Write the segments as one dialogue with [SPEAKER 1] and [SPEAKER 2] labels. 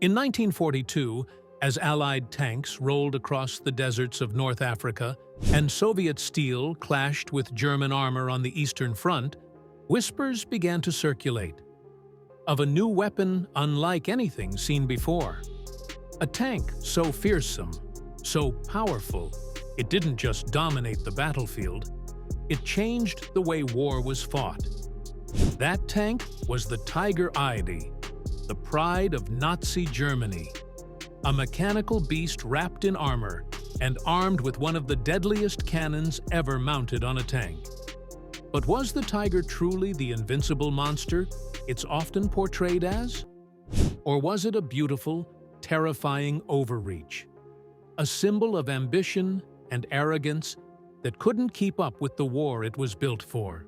[SPEAKER 1] In 1942, as Allied tanks rolled across the deserts of North Africa and Soviet steel clashed with German armor on the Eastern Front, whispers began to circulate of a new weapon unlike anything seen before. A tank so fearsome, so powerful, it didn't just dominate the battlefield, it changed the way war was fought. That tank was the Tiger ID, the pride of Nazi Germany. A mechanical beast wrapped in armor and armed with one of the deadliest cannons ever mounted on a tank. But was the Tiger truly the invincible monster it's often portrayed as? Or was it a beautiful, terrifying overreach? A symbol of ambition and arrogance that couldn't keep up with the war it was built for.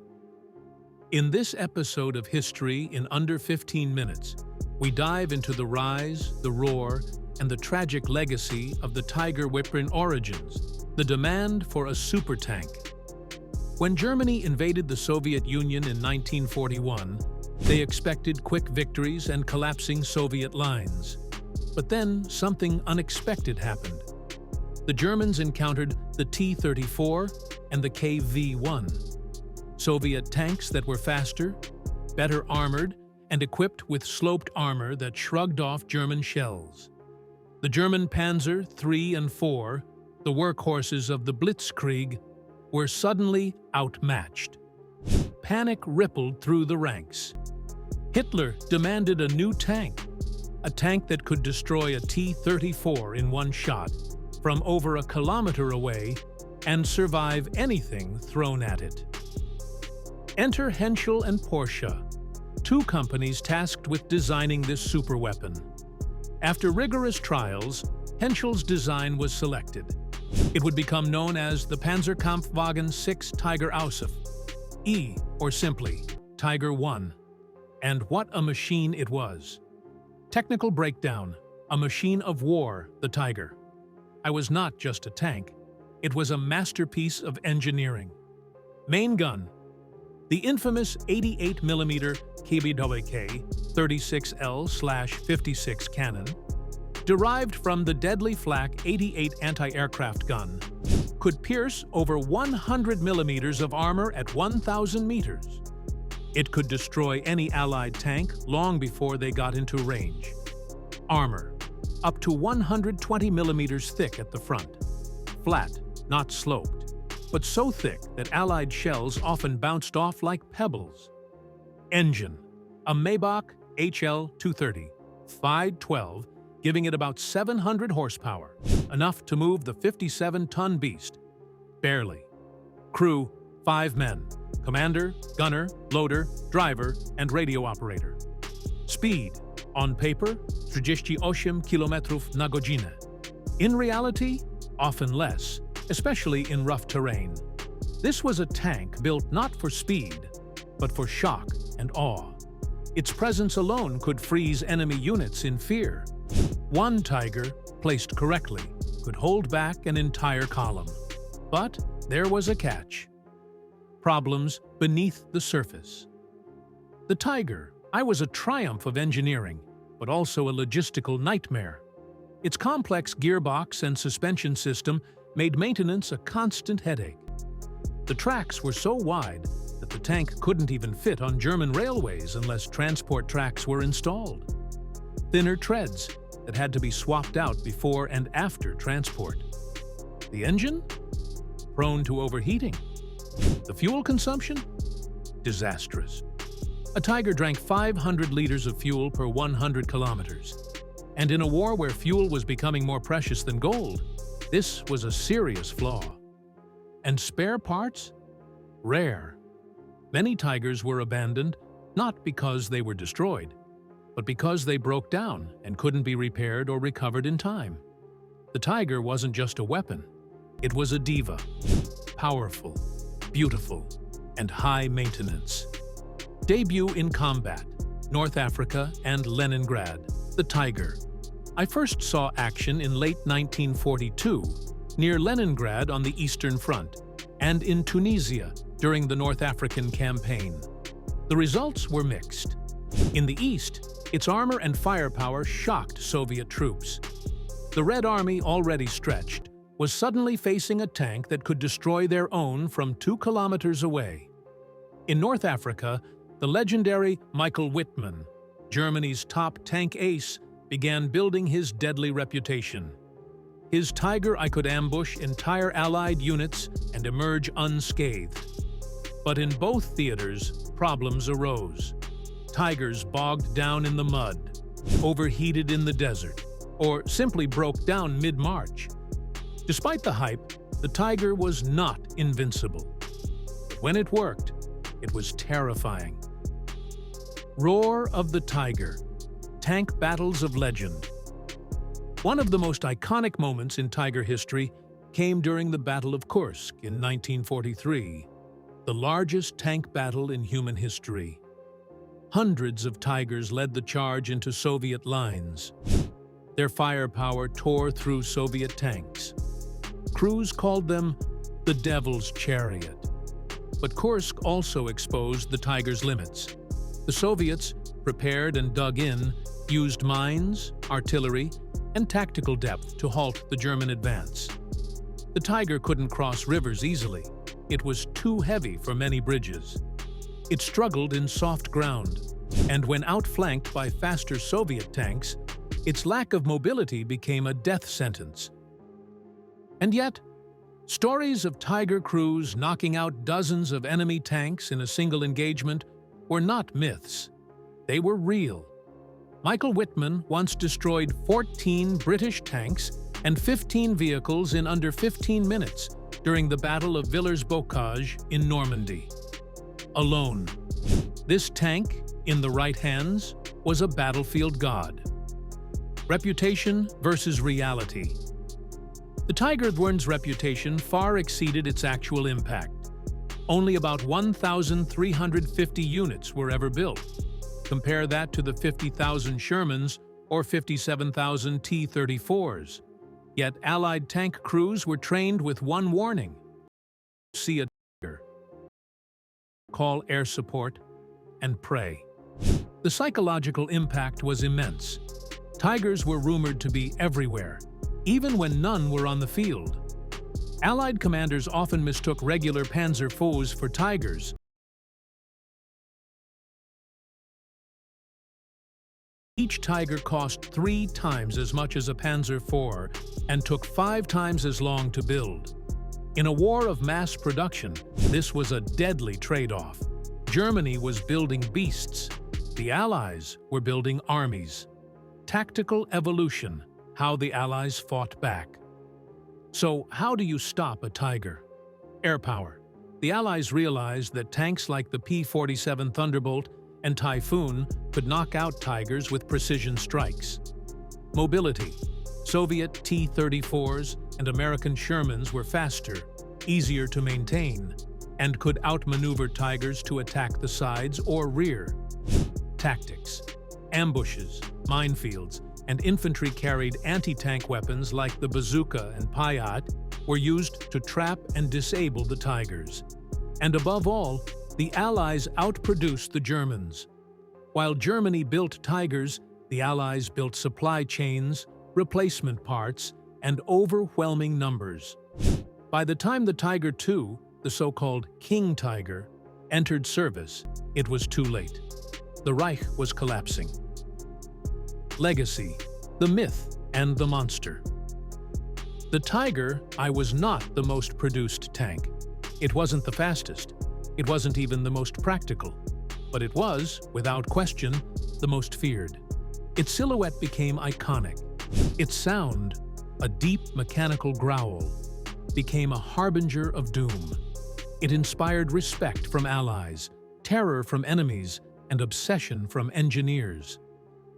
[SPEAKER 1] In this episode of History in under 15 minutes, we dive into the rise, the roar, and the tragic legacy of the Tiger weapon origins, the demand for a super tank. When Germany invaded the Soviet Union in 1941, they expected quick victories and collapsing Soviet lines. But then something unexpected happened. The Germans encountered the T-34 and the KV-1, Soviet tanks that were faster, better armored, and equipped with sloped armor that shrugged off German shells. The German Panzer III and IV, the workhorses of the Blitzkrieg, were suddenly outmatched. Panic rippled through the ranks. Hitler demanded a new tank, a tank that could destroy a T-34 in one shot from over a kilometer away and survive anything thrown at it. Enter Henschel and Porsche, two companies tasked with designing this superweapon. After rigorous trials, Henschel's design was selected. It would become known as the Panzerkampfwagen 6 Tiger Ausf, E, or simply Tiger 1. And what a machine it was. Technical breakdown: a machine of war, the Tiger. It was not just a tank, it was a masterpiece of engineering. Main gun: the infamous 88mm WWII 36L/56 cannon, derived from the deadly Flak 88 anti-aircraft gun, could pierce over 100 millimeters of armor at 1,000 meters. It could destroy any Allied tank long before they got into range. Armor: up to 120 millimeters thick at the front. Flat, not sloped, but so thick that Allied shells often bounced off like pebbles. Engine: a Maybach HL-230, 512, giving it about 700 horsepower, enough to move the 57-ton beast. Barely. Crew: 5 men. Commander, gunner, loader, driver, and radio operator. Speed: on paper, 38 km na godzinę. In reality, often less, especially in rough terrain. This was a tank built not for speed, but for shock and awe. Its presence alone could freeze enemy units in fear. One Tiger, placed correctly, could hold back an entire column. But there was a catch. Problems beneath the surface. The Tiger was a triumph of engineering, but also a logistical nightmare. Its complex gearbox and suspension system made maintenance a constant headache. The tracks were so wide that the tank couldn't even fit on German railways unless transport tracks were installed. Thinner treads that had to be swapped out before and after transport. The engine? Prone to overheating. The fuel consumption? Disastrous. A Tiger drank 500 liters of fuel per 100 kilometers. And in a war where fuel was becoming more precious than gold, this was a serious flaw. And spare parts? Rare. Many Tigers were abandoned, not because they were destroyed, but because they broke down and couldn't be repaired or recovered in time. The Tiger wasn't just a weapon. It was a diva. Powerful, beautiful, and high maintenance. Debut in combat: North Africa and Lenengrad, the Tiger. I first saw action in late 1942, near Leningrad on the Eastern Front, and in Tunisia during the North African Campaign. The results were mixed. In the East, Its armor and firepower shocked Soviet troops. The Red Army, already stretched, was suddenly facing a tank that could destroy their own from 2 kilometers away. In North Africa, the legendary Michael Wittmann, Germany's top tank ace, began building his deadly reputation. His Tiger I could ambush entire Allied units and emerge unscathed. But in both theaters, problems arose. Tigers bogged down in the mud, overheated in the desert, or simply broke down mid-march. Despite the hype, the Tiger was not invincible. But when it worked, it was terrifying. Roar of the Tiger, tank battles of legend. One of the most iconic moments in Tiger history came during the Battle of Kursk in 1943, the largest tank battle in human history. Hundreds of Tigers led the charge into Soviet lines. Their firepower tore through Soviet tanks. Crews called them the Devil's Chariot. But Kursk also exposed the Tiger's limits. The Soviets, prepared and dug in, used mines, artillery, and tactical depth to halt the German advance. The Tiger couldn't cross rivers easily. It was too heavy for many bridges. It struggled in soft ground, and when outflanked by faster Soviet tanks, its lack of mobility became a death sentence. And yet, stories of Tiger crews knocking out dozens of enemy tanks in a single engagement were not myths. They were real. Michael Wittmann once destroyed 14 British tanks and 15 vehicles in under 15 minutes during the Battle of Villers-Bocage in Normandy. Alone. This tank, in the right hands, was a battlefield god. Reputation versus reality. The Tiger II's reputation far exceeded its actual impact. Only about 1,350 units were ever built. Compare that to the 50,000 Shermans or 57,000 T-34s. Yet Allied tank crews were trained with one warning: see a Tiger, call air support, and pray. The psychological impact was immense. Tigers were rumored to be everywhere, even when none were on the field. Allied commanders often mistook regular Panzer foes for Tigers. Each Tiger cost 3 times as much as a Panzer IV and took 5 times as long to build. In a war of mass production, this was a deadly trade-off. Germany was building beasts. The Allies were building armies. Tactical evolution, how the Allies fought back. So, how do you stop a Tiger? Air power. The Allies realized that tanks like the P-47 Thunderbolt and Typhoon could knock out Tigers with precision strikes. Mobility. Soviet T-34s and American Shermans were faster, easier to maintain, and could outmaneuver Tigers to attack the sides or rear. Tactics. Ambushes, minefields, and infantry-carried anti-tank weapons like the bazooka and Payat were used to trap and disable the Tigers. And above all, the Allies outproduced the Germans. While Germany built Tigers, the Allies built supply chains, replacement parts, and overwhelming numbers. By the time the Tiger II, the so-called King Tiger, entered service, it was too late. The Reich was collapsing. Legacy, the myth, and the monster. The Tiger I was not the most produced tank. It wasn't the fastest. It wasn't even the most practical, but it was, without question, the most feared. Its silhouette became iconic. Its sound, a deep mechanical growl, became a harbinger of doom. It inspired respect from allies, terror from enemies, and obsession from engineers.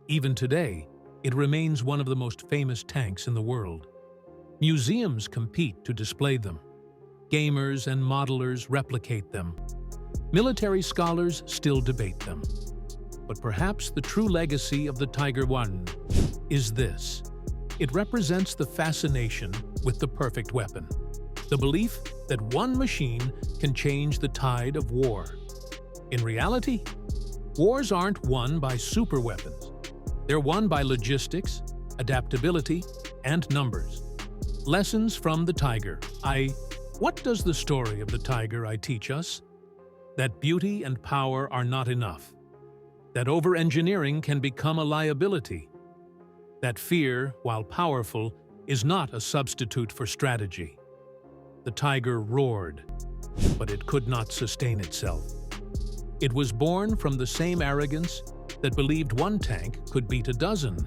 [SPEAKER 1] Even today, it remains one of the most famous tanks in the world. Museums compete to display them. Gamers and modelers replicate them. Military scholars still debate them. But perhaps the true legacy of the Tiger I is this. It represents the fascination with the perfect weapon. The belief that one machine can change the tide of war. In reality, wars aren't won by superweapons. They're won by logistics, adaptability, and numbers. Lessons from the tiger. What does the story of the tiger teach us? That beauty and power are not enough. That over-engineering can become a liability. That fear, while powerful, is not a substitute for strategy. The tiger roared, but it could not sustain itself. It was born from the same arrogance that believed one tank could beat a dozen.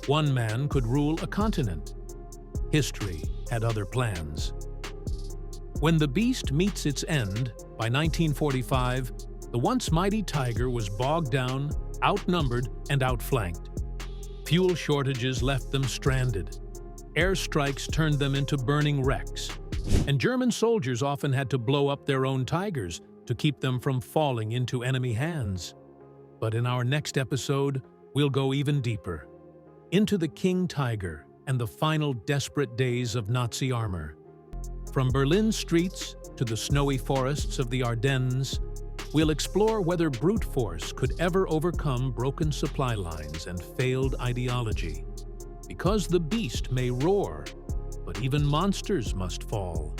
[SPEAKER 1] One man could rule a continent. History had other plans. When the beast meets its end, by 1945, the once mighty tiger was bogged down, outnumbered, and outflanked. Fuel shortages left them stranded. Airstrikes turned them into burning wrecks. And German soldiers often had to blow up their own tigers to keep them from falling into enemy hands. But in our next episode, we'll go even deeper, into the King Tiger and the final desperate days of Nazi armor. From Berlin streets to the snowy forests of the Ardennes, we'll explore whether brute force could ever overcome broken supply lines and failed ideology. Because the beast may roar, but even monsters must fall.